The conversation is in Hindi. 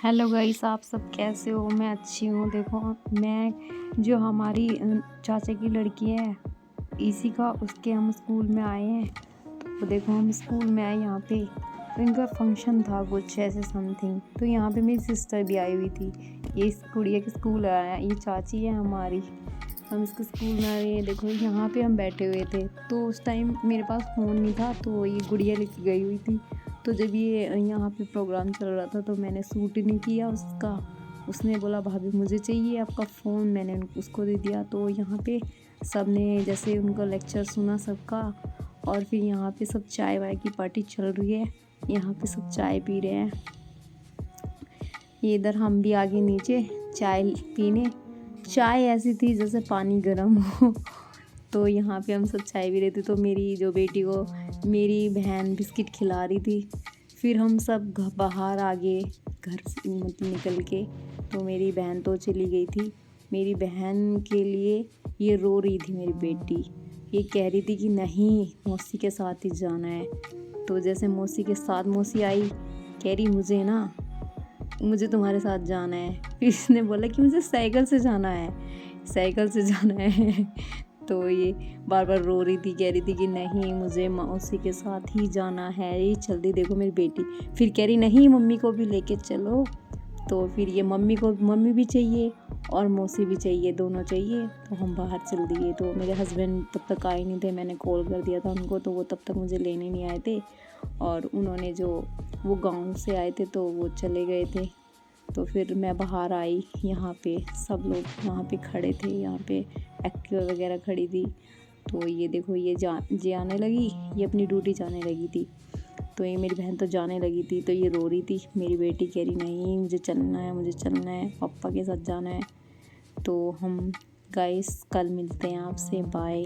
हेलो गाइस, आप सब कैसे हो? मैं अच्छी हूँ। देखो, मैं जो हमारी चाचा की लड़की है इसी का उसके हम स्कूल में आए हैं। तो देखो, हम स्कूल में आए यहाँ पे, तो इनका फंक्शन था कुछ ऐसे समथिंग। तो यहाँ पे मेरी सिस्टर भी आई हुई थी। ये इस गुड़िया के स्कूल आया है, ये चाची है हमारी। हम इसके स्कूल में आए हैं। देखो, यहाँ पे हम बैठे हुए थे, तो उस टाइम मेरे पास फ़ोन नहीं था, तो ये गुड़िया लेके गई हुई थी। तो जब ये यहाँ पे प्रोग्राम चल रहा था तो मैंने सूट नहीं किया उसका। उसने बोला, भाभी मुझे चाहिए आपका फ़ोन। मैंने उसको दे दिया। तो यहाँ पे सब ने जैसे उनका लेक्चर सुना सबका, और फिर यहाँ पे सब चाय वाय की पार्टी चल रही है। यहाँ पे सब चाय पी रहे हैं। ये इधर हम भी आगे नीचे चाय पीने। चाय ऐसी थी जैसे पानी गर्म हो। तो यहाँ पे हम सब चाय पी रहे थे। तो मेरी जो बेटी को मेरी बहन बिस्किट खिला रही थी। फिर हम सब बाहर आ गए घर से मतलब निकल के। तो मेरी बहन तो चली गई थी। मेरी बहन के लिए ये रो रही थी मेरी बेटी। ये कह रही थी कि नहीं, मौसी के साथ ही जाना है। तो जैसे मौसी के साथ मौसी आई, कह रही मुझे तुम्हारे साथ जाना है। फिर इसने बोला कि मुझे साइकिल से जाना है, साइकिल से जाना है। तो ये बार बार रो रही थी, कह रही थी कि नहीं, मुझे मौसी के साथ ही जाना है। ये जल्दी देखो मेरी बेटी, फिर कह रही नहीं, मम्मी को भी लेके चलो। तो फिर ये मम्मी भी चाहिए और मौसी भी चाहिए, दोनों चाहिए। तो हम बाहर चल दिए। तो मेरे हस्बैंड तब तक आए नहीं थे। मैंने कॉल कर दिया था उनको, तो वो तब तक मुझे लेने नहीं आए थे। और उन्होंने वो गाँव से आए थे तो वो चले गए थे। तो फिर मैं बाहर आई। यहाँ पे सब लोग यहाँ पे खड़े थे। यहाँ पे एक्टिवा वगैरह खड़ी थी। तो ये देखो, ये आने लगी, ये अपनी ड्यूटी जाने लगी थी। तो ये मेरी बहन तो जाने लगी थी। तो ये रो रही थी। मेरी बेटी कह रही नहीं, मुझे चलना है, पापा के साथ जाना है। तो हम गाइस कल मिलते हैं आपसे। बाय।